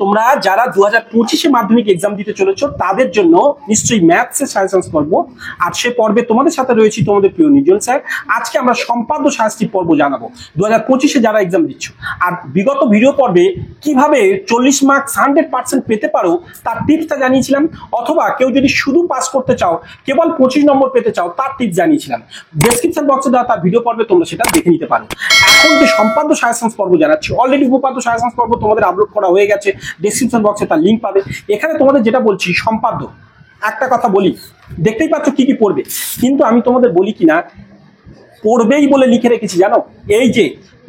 তোমরা যারা 2025 মাধ্যমিক এক্সাম দিতে চলেছো তাদের জন্য নিশ্চয়ই ম্যাথসের সাজেশনস পর্ব, আর সে পর্বে তোমাদের সাথে রয়েছি তোমাদের প্রিয় নির্জন স্যার। আজকে আমরা সম্পাদ্য শাস্তি পর্ব জানাবো 2025 যারা এক্সাম দিচ্ছ। আর বিগত ভিডিও পর্বে কিভাবে 40 মার্কস 100% পেতে পারো তার টিপসটা জানিয়েছিলাম, অথবা কেউ যদি শুধু পাস করতে চাও কেবল 25 নম্বর পেতে চাও তার টিপস জানিয়েছিলাম। ডেসক্রিপশন বক্সে দেওয়া তার ভিডিও পর্বে তোমরা সেটা দেখে নিতে পারো। এখন যে সম্পাদ্য সাজেশনস পর্ব জানাচ্ছি, অলরেডি উপপাদ্য সাজেশনস পর্ব তোমাদের আপলোড করা হয়ে গেছে, ডেসক্রিপশন বক্সে তার লিঙ্ক পাবে। এখানে তোমাদের যেটা বলছি সম্পাদ্য, একটা কথা বলি, দেখতেই পাচ্ছ কি কি পড়বে, কিন্তু আমি তোমাদের বলি কিনা পড়বেই বলে লিখে রেখেছি জানো। এই যে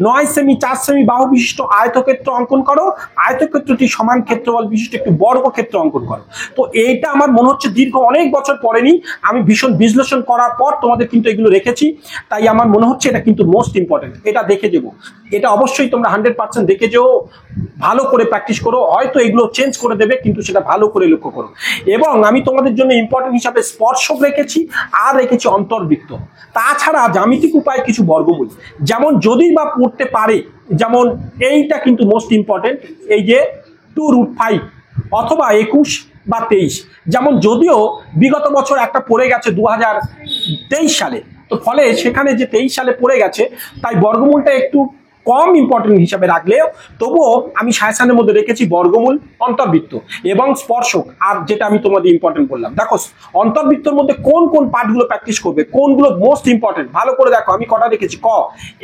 9 সেমি 4 সেমি বাহু বিশিষ্ট আয়তক্ষেত্র অঙ্কন করো, আয়তক্ষেত্রটি সমান ক্ষেত্রফল বিশিষ্ট একটি বর্গক্ষেত্র অঙ্কন করো। তো এইটা আমার মনে হচ্ছে দীর্ঘ অনেক বছর পরেনি, আমি ভীষণ বিশ্লেষণ করার পর তোমাদের কিন্তু এগুলো রেখেছি, তাই আমার মনে হচ্ছে এটা কিন্তু মোস্ট ইম্পর্টেন্ট। এটা দেখে যাবো, এটা অবশ্যই তোমরা 100% দেখে যেও, ভালো করে প্র্যাকটিস করো। হয়তো এগুলো চেঞ্জ করে দেবে, কিন্তু সেটা ভালো করে লক্ষ্য করো। এবং আমি তোমাদের জন্য ইম্পর্টেন্ট হিসাবে স্পর্শক রেখেছি, আর রেখেছি অন্তর্বৃত্ত। তাছাড়া জ্যামিতিক উপায় কিছু বর্গমূল, যেমন যদি বা পড়তে পারে, যেমন এইটা কিন্তু মোস্ট ইম্পর্টেন্ট, এই যে 2√5 অথবা 21 বা 23, যেমন যদিও বিগত বছর একটা পড়ে গেছে 2023 সালে, তো ফলে সেখানে যে 23 সালে পড়ে গেছে তাই বর্গমূলটা একটু কম ইম্পর্টেন্ট হিসাবে রাখলেও তবুও আমি সাজেশনের মধ্যে রেখেছি বর্গমূল, অন্তর্বৃত্ত এবং স্পর্শক। আর যেটা আমি তোমাদের ইম্পর্টেন্ট বললাম, দেখো অন্তর্বৃত্তের মধ্যে কোন কোন পার্টগুলো প্র্যাকটিস করবে, কোনগুলো মোস্ট ইম্পর্টেন্ট ভালো করে দেখো। আমি কটা রেখেছি, ক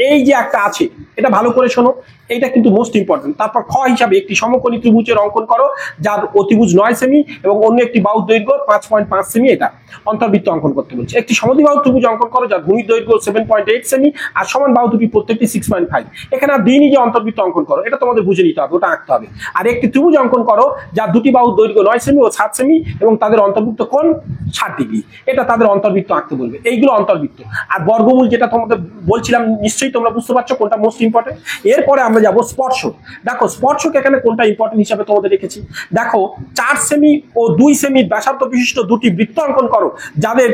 এই যে একটা আছে, এটা ভালো করে শোনো, এইটা কিন্তু মোস্ট ইম্পর্টেন্ট। তারপর খ হিসাবে একটি সমকোণী ত্রিভুজের অঙ্কন করো যার অতিভুজ 9 সেমি এবং অন্য একটি বাহুর দৈর্ঘ্য 5.5 সেমি, এটা অন্তর্বৃত্ত অঙ্কন করতে বলছে। একটি সমদ্বিবাহু ত্রিভুজ অঙ্কন করো যার ভূমির দৈর্ঘ্য 7.8 সেমি আর সমান বাহু দুটি প্রত্যেকটি 6.5। এখানে আর দিনই যে অন্তর্বৃত্ত অঙ্কন করো, এটা তোমাদের বুঝে নিতে হবে, ওটা আঁকতে হবে। আর একটি ত্রিভুজ অঙ্কন করো যার দুটি বাহুর দৈর্ঘ্য 9 সেমি ও 7 সেমি এবং তাদের অন্তর্ভুক্ত কোণ 60 ডিগ্রি, এটা তাদের অন্তর্বৃত্ত আঁকতে বলবে। এইগুলো অন্তর্বৃত্ত। আর বর্গমূল যেটা তোমাদের বলছিলাম, নিশ্চয়ই তোমরা বুঝতে পারছো কোনটা মোস্ট ইম্পর্টেন্ট। এরপরে আমরা যাবো স্পর্শক। দেখো স্পর্শক এখানে কোনটা ইম্পর্টেন্ট হিসাবে তোমাদের রেখেছি, দেখো 4 সেমি ও 2 সেমি ব্যাসার্ধ বিশিষ্ট দুটি বৃত্ত অঙ্কন করো যাদের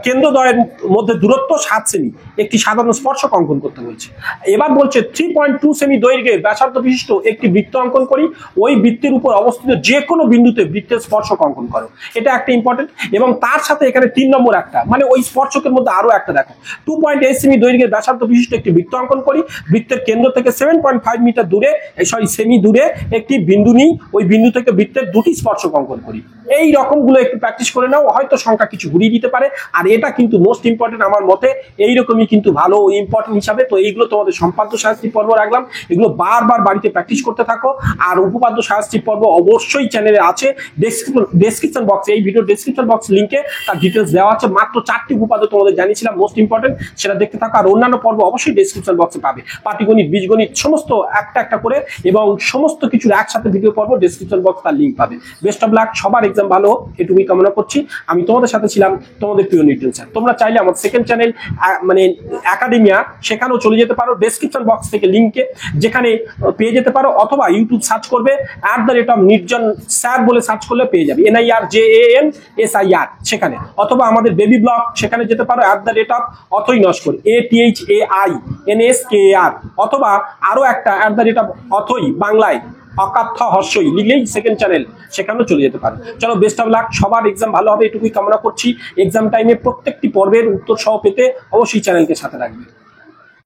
কেন্দ্রদ্বয়ের মধ্যে দূরত্ব 7 সেমি, একটি সাধারণ স্পর্শক অঙ্কন করতে বলছে। এবার বলছে 3.2 সেমি দৈর্ঘ্যে ব্যাসার্ধ বিশিষ্ট একটি বৃত্ত অঙ্কন করি, ওই বৃত্তের উপর অবস্থিত যে কোনো বিন্দুতে বৃত্তের স্পর্শক অঙ্কন করো, এটা একটা ইম্পর্টেন্ট। এবং তার সাথে এখানে 3 নম্বর একটা, মানে ওই স্পর্শকের মধ্যে আরো একটা দেখো, 2.8 সেমি দৈর্ঘ্যের ব্যাসার্ধ বিশিষ্ট একটি বৃত্ত অঙ্কন করি, বৃত্তের কেন্দ্র থেকে 7.5 মিটার দূরে, সেমি দূরে একটি বিন্দু নিই, ওই বিন্দু থেকে বৃত্তের দুটি স্পর্শক অঙ্কন করি। এই রকমগুলো একটু প্র্যাকটিস করে নাও, হয়তো সংখ্যা কিছু ঘুরিয়ে দিতে পারে। আর এটা কিন্তু মোস্ট ইম্পর্টেন্ট আমার মতে, এইরকমই কিন্তু ভালো ইম্পর্টেন্ট হিসাবে। তো এইগুলো তোমাদের সম্পাদ্য শাস্তি পর্ব রাখলাম, এগুলো বারবার বাড়িতে প্র্যাকটিস করতে থাকো। আর উপপাদ্য শাস্তি পর্ব অবশ্যই চ্যানেলে আছে, ডেসক্রিপশন বক্সে, এই ভিডিও ডেসক্রিপশন বক্স লিঙ্কে তার ডিটেলস দেওয়া আছে। মাত্র 4টি উপপাদ্য তোমাদের জানিয়েছিলাম মোস্ট ইম্পর্টেন্ট, সেটা দেখতে থাকো। আর অন্যান্য পর্ব অবশ্যই ডেসক্রিপশন বক্সে পাবে, পাটিগণিত, বীজগণিত সমস্ত একটা একটা করে, এবং সমস্ত কিছুর একসাথে ভিডিও পর্ব ডেসক্রিপশন বক্স তার লিঙ্ক পাবে। বেস্ট অফ লাক, সবার এক্সাম ভালো হোক এটুকুই কামনা করছি। আমি তোমাদের সাথে ছিলাম তোমাদের প্রিয় নির্জন স্যার। তোমরা চাইলে আমার সেকেন্ড চ্যানেল মানে একাডেমিয়া, সেখানেও চলে যেতে পারো, ডেসক্রিপশন বক্স থেকে লিঙ্কে যেখানে পেয়ে যেতে পারো, অথবা ইউটিউব সার্চ করবে @নির্জন স্যার বলে সার্চ করলে পেয়ে যাবে, NIRJANSIR সেখানে, অথবা আমাদের বেবি ব্লগ সেখানে যেতে পারো @অথই নস্কর ATHAINSKAR, অথবা আরো একটা @অথই বাংলায় অকাথ্য হর্ষই লিখলেই সেকেন্ড চ্যানেল, সেখানেও চলে যেতে পারো। চলো বেস্ট অফ লাক, সবার এক্সাম ভালো হবে এটুকুই কামনা করছি। এক্সাম টাইমে প্রত্যেকটি পর্বের উত্তর সহ পেতে অবশ্যই চ্যানেলকে সাথে রাখবে।